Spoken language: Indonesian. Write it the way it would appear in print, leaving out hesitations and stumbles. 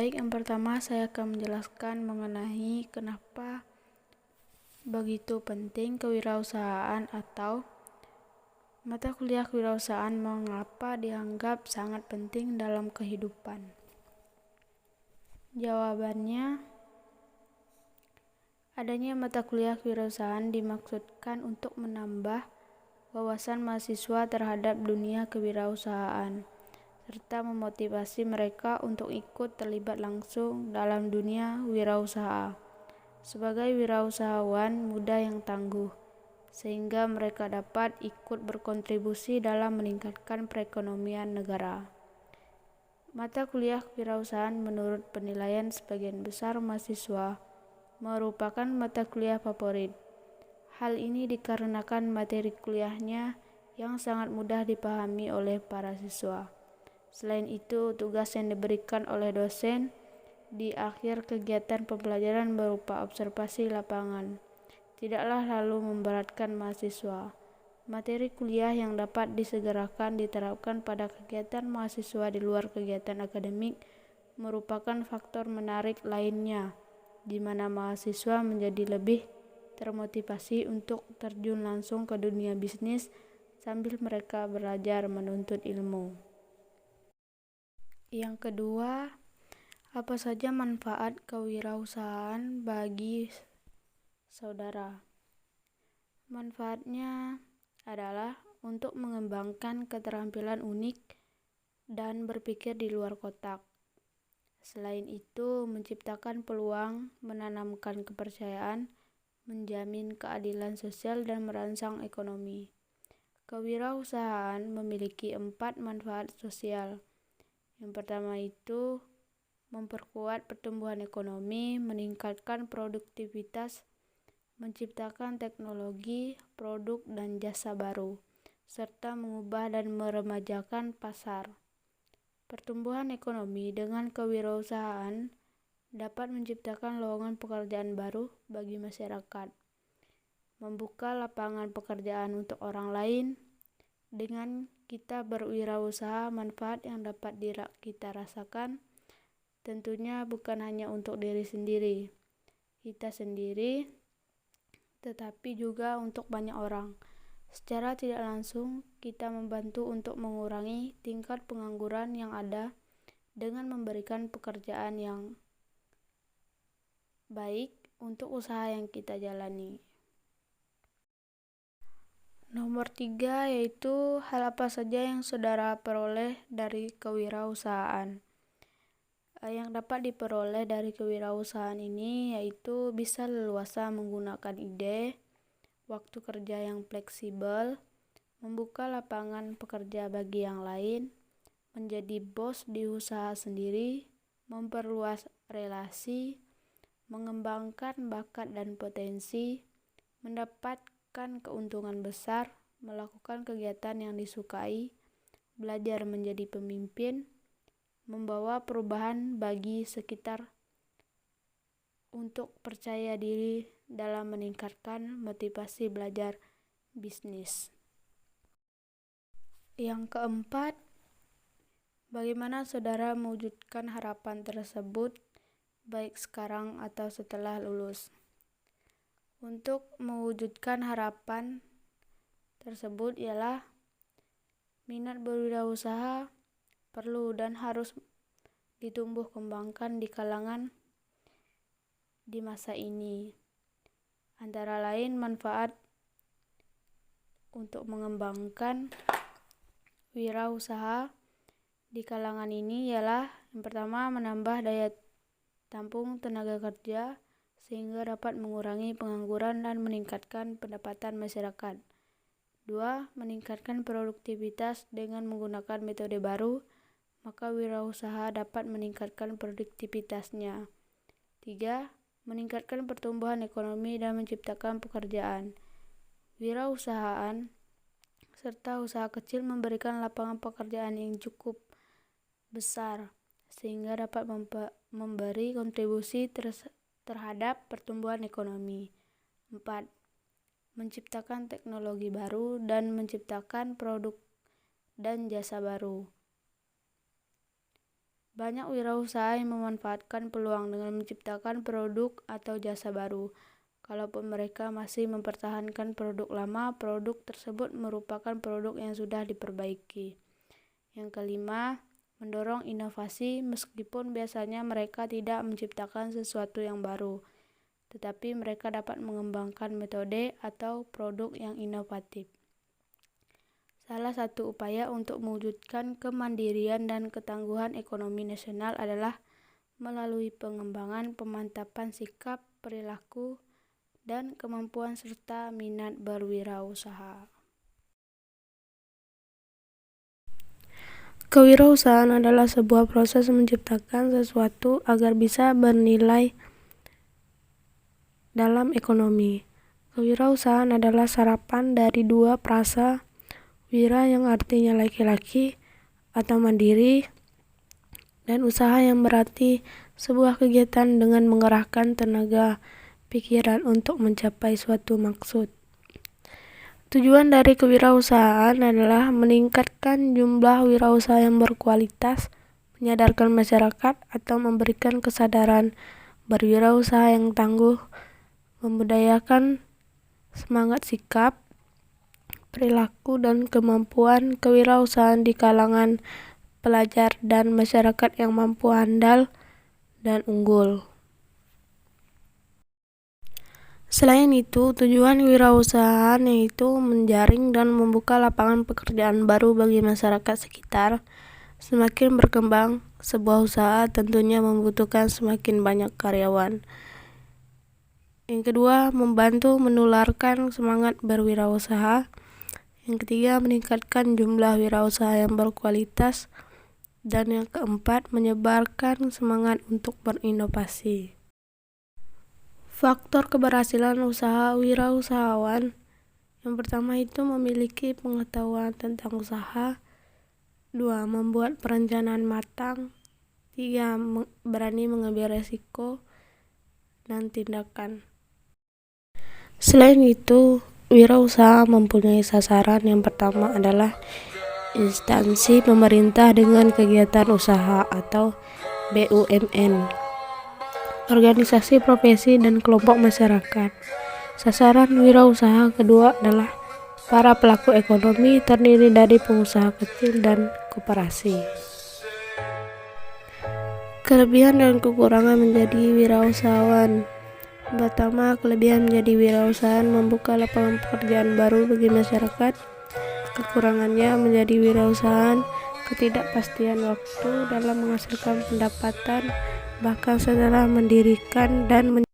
Baik, yang pertama saya akan menjelaskan mengenai kenapa begitu penting kewirausahaan atau mata kuliah kewirausahaan mengapa dianggap sangat penting dalam kehidupan. Jawabannya, adanya mata kuliah kewirausahaan dimaksudkan untuk menambah wawasan mahasiswa terhadap dunia kewirausahaan, serta memotivasi mereka untuk ikut terlibat langsung dalam dunia wirausaha sebagai wirausahawan muda yang tangguh, sehingga mereka dapat ikut berkontribusi dalam meningkatkan perekonomian negara. Mata kuliah kewirausahaan menurut penilaian sebagian besar mahasiswa merupakan mata kuliah favorit. Hal ini dikarenakan materi kuliahnya yang sangat mudah dipahami oleh para siswa. Selain itu, tugas yang diberikan oleh dosen di akhir kegiatan pembelajaran berupa observasi lapangan tidaklah lalu memberatkan mahasiswa. Materi kuliah yang dapat disegerakan diterapkan pada kegiatan mahasiswa di luar kegiatan akademik merupakan faktor menarik lainnya, di mana mahasiswa menjadi lebih termotivasi untuk terjun langsung ke dunia bisnis sambil mereka belajar menuntut ilmu. Yang kedua, apa saja manfaat kewirausahaan bagi saudara? Manfaatnya adalah untuk mengembangkan keterampilan unik dan berpikir di luar kotak. Selain itu, menciptakan peluang, menanamkan kepercayaan, menjamin keadilan sosial, dan merangsang ekonomi. Kewirausahaan memiliki 4 manfaat sosial. Yang pertama itu memperkuat pertumbuhan ekonomi, meningkatkan produktivitas, menciptakan teknologi, produk dan jasa baru, serta mengubah dan meremajakan pasar. Pertumbuhan ekonomi dengan kewirausahaan dapat menciptakan lowongan pekerjaan baru bagi masyarakat, membuka lapangan pekerjaan untuk orang lain. Dengan kita berwirausaha, manfaat yang dapat kita rasakan tentunya bukan hanya untuk diri sendiri, kita sendiri, tetapi juga untuk banyak orang. Secara tidak langsung, kita membantu untuk mengurangi tingkat pengangguran yang ada dengan memberikan pekerjaan yang baik untuk usaha yang kita jalani. Nomor 3 yaitu hal apa saja yang saudara peroleh dari kewirausahaan. Yang dapat diperoleh dari kewirausahaan ini yaitu bisa leluasa menggunakan ide, waktu kerja yang fleksibel, membuka lapangan pekerja bagi yang lain, menjadi bos di usaha sendiri, memperluas relasi, mengembangkan bakat dan potensi, mendapatkan keuntungan besar, melakukan kegiatan yang disukai, belajar menjadi pemimpin, membawa perubahan bagi sekitar untuk percaya diri dalam meningkatkan motivasi belajar bisnis. Yang keempat, bagaimana saudara mewujudkan harapan tersebut baik sekarang atau setelah lulus? Untuk mewujudkan harapan tersebut ialah minat berwirausaha perlu dan harus ditumbuh kembangkan di kalangan di masa ini. Antara lain manfaat untuk mengembangkan wirausaha di kalangan ini ialah yang pertama, menambah daya tampung tenaga kerja sehingga dapat mengurangi pengangguran dan meningkatkan pendapatan masyarakat. 2. Meningkatkan produktivitas dengan menggunakan metode baru, maka wirausaha dapat meningkatkan produktivitasnya. 3. Meningkatkan pertumbuhan ekonomi dan menciptakan pekerjaan. Wirausahaan serta usaha kecil memberikan lapangan pekerjaan yang cukup besar sehingga dapat memberi kontribusi terhadap pertumbuhan ekonomi. 4. Menciptakan teknologi baru dan menciptakan produk dan jasa baru. Banyak wirausaha yang memanfaatkan peluang dengan menciptakan produk atau jasa baru. Kalaupun mereka masih mempertahankan produk lama, produk tersebut merupakan produk yang sudah diperbaiki. Yang kelima, mendorong inovasi meskipun biasanya mereka tidak menciptakan sesuatu yang baru, tetapi mereka dapat mengembangkan metode atau produk yang inovatif. Salah satu upaya untuk mewujudkan kemandirian dan ketangguhan ekonomi nasional adalah melalui pengembangan pemantapan sikap, perilaku, dan kemampuan serta minat berwirausaha. Kewirausahaan adalah sebuah proses menciptakan sesuatu agar bisa bernilai dalam ekonomi. Kewirausahaan adalah sarapan dari dua frasa wira yang artinya laki-laki atau mandiri, dan usaha yang berarti sebuah kegiatan dengan mengerahkan tenaga pikiran untuk mencapai suatu maksud. Tujuan dari kewirausahaan adalah meningkatkan jumlah wirausaha yang berkualitas, menyadarkan masyarakat atau memberikan kesadaran berwirausaha yang tangguh, membudayakan semangat sikap, perilaku, dan kemampuan kewirausahaan di kalangan pelajar dan masyarakat yang mampu andal dan unggul. Selain itu, tujuan kewirausahaan yaitu menjaring dan membuka lapangan pekerjaan baru bagi masyarakat sekitar. Semakin berkembang sebuah usaha tentunya membutuhkan semakin banyak karyawan. Yang kedua, membantu menularkan semangat berwirausaha. Yang ketiga, meningkatkan jumlah wirausaha yang berkualitas. Dan yang keempat, menyebarkan semangat untuk berinovasi. Faktor keberhasilan usaha wirausahawan. Yang pertama itu memiliki pengetahuan tentang usaha. 2. Membuat perencanaan matang. 3. Berani mengambil resiko dan tindakan. Selain itu, wirausaha mempunyai sasaran. Yang pertama adalah instansi pemerintah dengan kegiatan usaha atau BUMN, organisasi profesi dan kelompok masyarakat. Sasaran wirausaha kedua adalah para pelaku ekonomi, terdiri dari pengusaha kecil dan koperasi. Kelebihan dan kekurangan menjadi wirausahawan. Pertama, kelebihan menjadi wirausahawan membuka lapangan pekerjaan baru bagi masyarakat. Kekurangannya menjadi wirausahawan ketidakpastian waktu dalam menghasilkan pendapatan, bahkan setelah mendirikan dan